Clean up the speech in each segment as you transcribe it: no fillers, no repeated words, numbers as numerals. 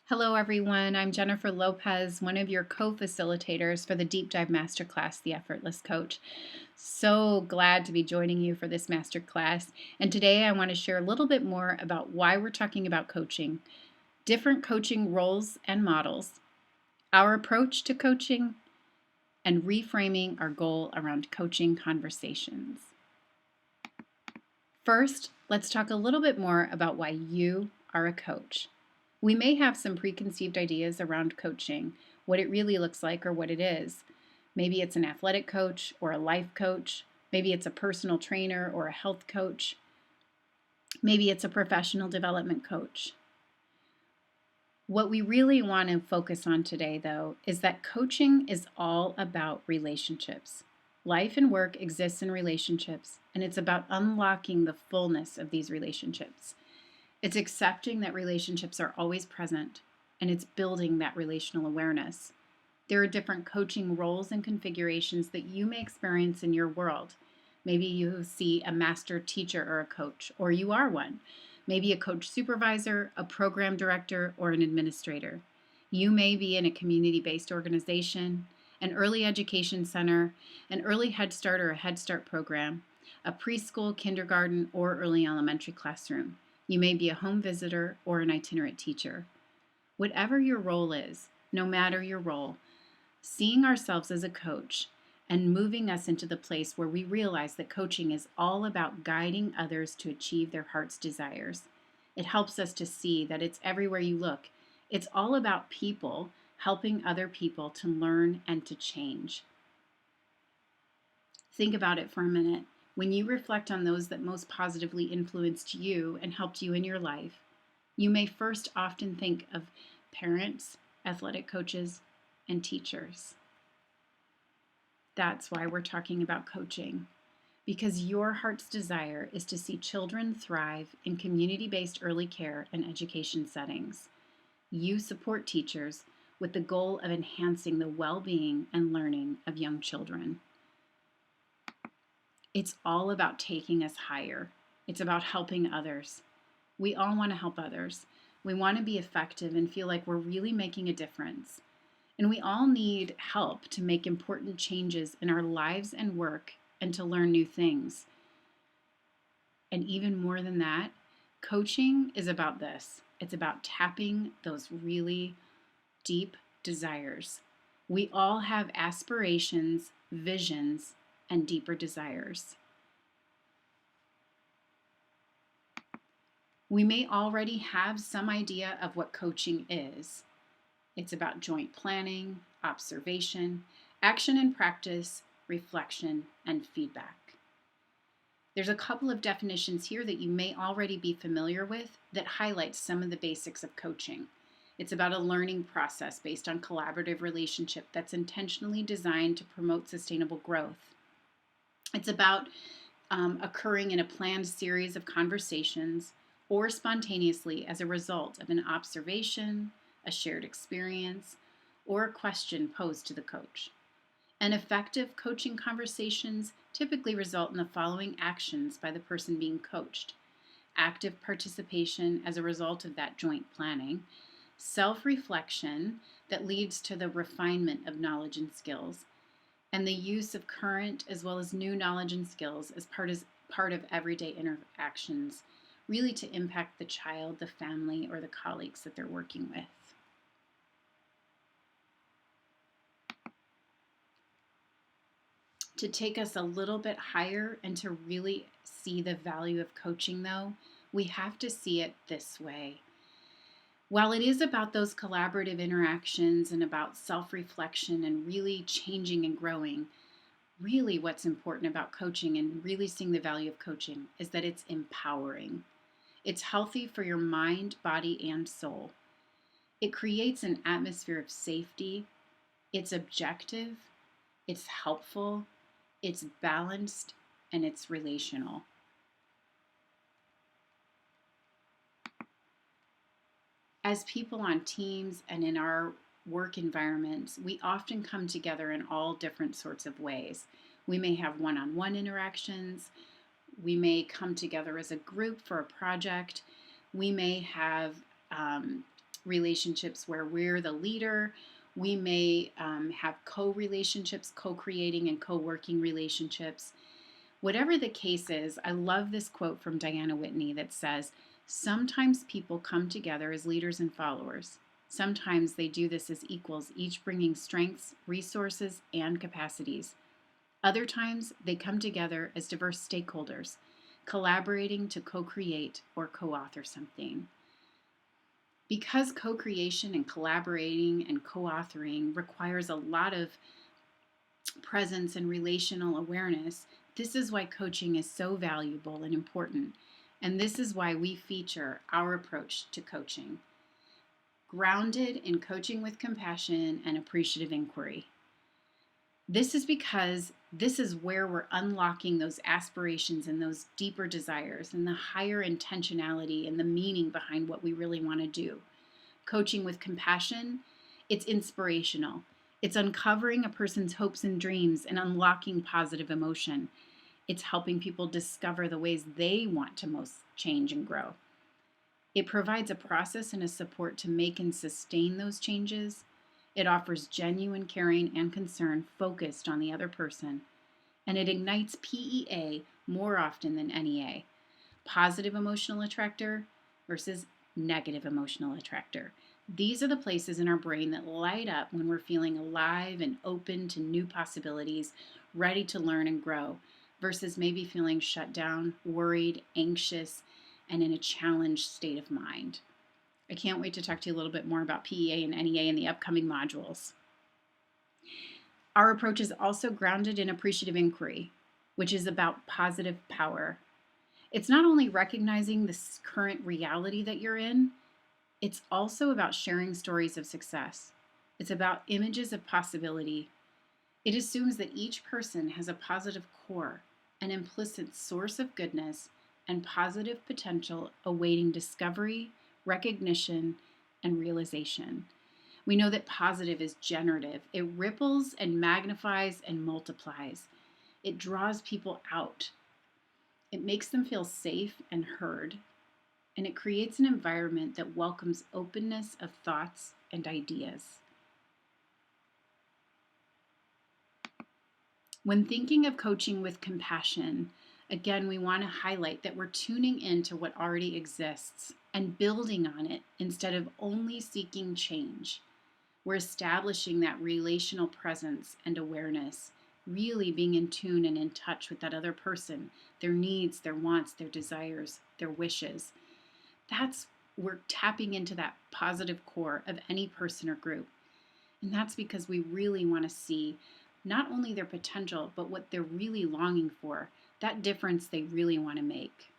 Hello, everyone. I'm Jennifer Lopez, one of your co-facilitators for the Deep Dive Masterclass, The Effortless Coach. So glad to be joining you for this masterclass. And today I want to share a little bit more about why we're talking about coaching, different coaching roles and models, our approach to coaching, and reframing our goal around coaching conversations. First, let's talk a little bit more about why you are a coach. We may have some preconceived ideas around coaching, what it really looks like or what it is. Maybe it's an athletic coach or a life coach. Maybe it's a personal trainer or a health coach. Maybe it's a professional development coach. What we really want to focus on today, though, is that coaching is all about relationships. Life and work exists in relationships, and it's about unlocking the fullness of these relationships. It's accepting that relationships are always present, and it's building that relational awareness. There are different coaching roles and configurations that you may experience in your world. Maybe you see a master teacher or a coach, or you are one. Maybe a coach supervisor, a program director, or an administrator. You may be in a community-based organization, an early education center, an early Head Start or a Head Start program, a preschool, kindergarten, or early elementary classroom. You may be a home visitor or an itinerant teacher. Whatever your role is, no matter your role, seeing ourselves as a coach and moving us into the place where we realize that coaching is all about guiding others to achieve their heart's desires. It helps us to see that it's everywhere you look. It's all about people helping other people to learn and to change. Think about it for a minute. When you reflect on those that most positively influenced you and helped you in your life, you may first often think of parents, athletic coaches, and teachers. That's why we're talking about coaching, because your heart's desire is to see children thrive in community-based early care and education settings. You support teachers with the goal of enhancing the well-being and learning of young children. It's all about taking us higher. It's about helping others. We all want to help others. We want to be effective and feel like we're really making a difference. And we all need help to make important changes in our lives and work and to learn new things. And even more than that, coaching is about this. It's about tapping those really deep desires. We all have aspirations, visions, and deeper desires. We may already have some idea of what coaching is. It's about joint planning, observation, action and practice, reflection, and feedback. There's a couple of definitions here that you may already be familiar with that highlight some of the basics of coaching. It's about a learning process based on collaborative relationship that's intentionally designed to promote sustainable growth. It's about occurring in a planned series of conversations or spontaneously as a result of an observation, a shared experience, or a question posed to the coach. And effective coaching conversations typically result in the following actions by the person being coached: active participation as a result of that joint planning, self-reflection that leads to the refinement of knowledge and skills, and the use of current as well as new knowledge and skills as part of everyday interactions, really to impact the child, the family, or the colleagues that they're working with. To take us a little bit higher and to really see the value of coaching, though, we have to see it this way. While it is about those collaborative interactions and about self-reflection and really changing and growing, really what's important about coaching and really seeing the value of coaching is that it's empowering. It's healthy for your mind, body, and soul. It creates an atmosphere of safety. It's objective. It's helpful. It's balanced, and it's relational. As people on teams and in our work environments, we often come together in all different sorts of ways. We may have one-on-one interactions. We may come together as a group for a project. We may have relationships where we're the leader. We may have co-relationships, co-creating and co-working relationships. Whatever the case is, I love this quote from Diana Whitney that says, "Sometimes people come together as leaders and followers. Sometimes they do this as equals, each bringing strengths, resources, and capacities. Other times they come together as diverse stakeholders, collaborating to co-create or co-author something." Because co-creation and collaborating and co-authoring requires a lot of presence and relational awareness, this is why coaching is so valuable and important. And this is why we feature our approach to coaching, grounded in coaching with compassion and appreciative inquiry. This is because this is where we're unlocking those aspirations and those deeper desires and the higher intentionality and the meaning behind what we really want to do. Coaching with compassion, it's inspirational. It's uncovering a person's hopes and dreams and unlocking positive emotion. It's helping people discover the ways they want to most change and grow. It provides a process and a support to make and sustain those changes. It offers genuine caring and concern focused on the other person. And it ignites PEA more often than NEA. Positive emotional attractor versus negative emotional attractor. These are the places in our brain that light up when we're feeling alive and open to new possibilities, ready to learn and grow, versus maybe feeling shut down, worried, anxious, and in a challenged state of mind. I can't wait to talk to you a little bit more about PEA and NEA in the upcoming modules. Our approach is also grounded in appreciative inquiry, which is about positive power. It's not only recognizing this current reality that you're in, it's also about sharing stories of success. It's about images of possibility. It assumes that each person has a positive core, an implicit source of goodness, and positive potential awaiting discovery, recognition, and realization. We know that positive is generative. It ripples and magnifies and multiplies. It draws people out. It makes them feel safe and heard. And it creates an environment that welcomes openness of thoughts and ideas. When thinking of coaching with compassion, again, we want to highlight that we're tuning into what already exists and building on it instead of only seeking change. We're establishing that relational presence and awareness, really being in tune and in touch with that other person, their needs, their wants, their desires, their wishes. We're tapping into that positive core of any person or group. And that's because we really want to see not only their potential, but what they're really longing for, that difference they really want to make.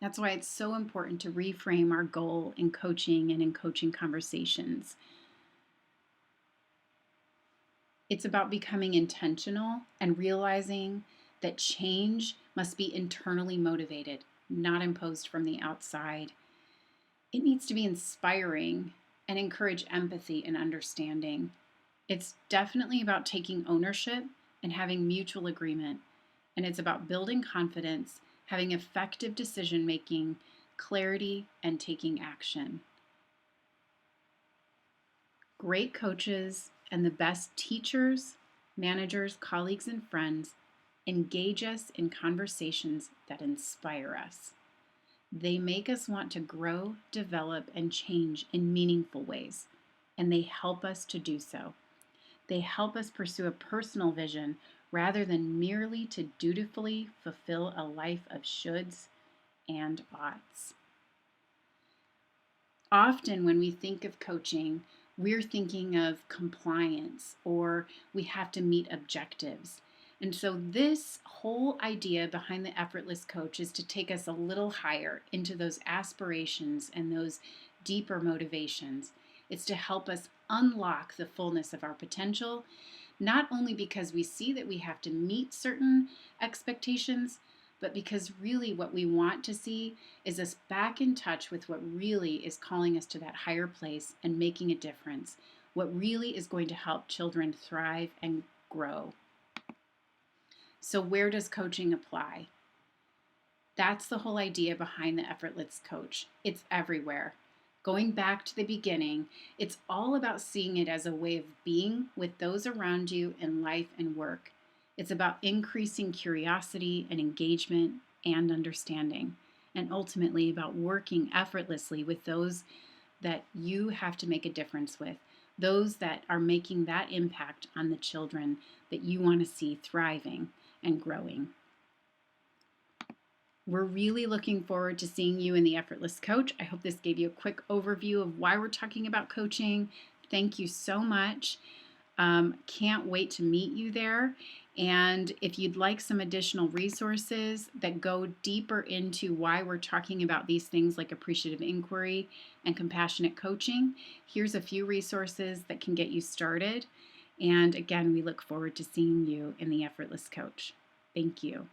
That's why it's so important to reframe our goal in coaching and in coaching conversations. It's about becoming intentional and realizing that change must be internally motivated, not imposed from the outside. It needs to be inspiring and encourage empathy and understanding. It's definitely about taking ownership and having mutual agreement. And it's about building confidence, having effective decision making, clarity, and taking action. Great coaches and the best teachers, managers, colleagues, and friends engage us in conversations that inspire us. They make us want to grow, develop, and change in meaningful ways, and they help us to do so. They help us pursue a personal vision rather than merely to dutifully fulfill a life of shoulds and oughts. Often when we think of coaching, we're thinking of compliance or we have to meet objectives. And so this whole idea behind the Effortless Coach is to take us a little higher into those aspirations and those deeper motivations. It's to help us unlock the fullness of our potential, not only because we see that we have to meet certain expectations, but because really what we want to see is us back in touch with what really is calling us to that higher place and making a difference, what really is going to help children thrive and grow. So where does coaching apply? That's the whole idea behind the Effortless coach. It's everywhere. Going back to the beginning, it's all about seeing it as a way of being with those around you in life and work. It's about increasing curiosity and engagement and understanding, and ultimately about working effortlessly with those that you have to make a difference with, those that are making that impact on the children that you want to see thriving and growing. We're really looking forward to seeing you in the Effortless Coach. I hope this gave you a quick overview of why we're talking about coaching. Thank you so much. Can't wait to meet you there. And if you'd like some additional resources that go deeper into why we're talking about these things like appreciative inquiry and compassionate coaching, here's a few resources that can get you started. And again, we look forward to seeing you in the Effortless Coach. Thank you.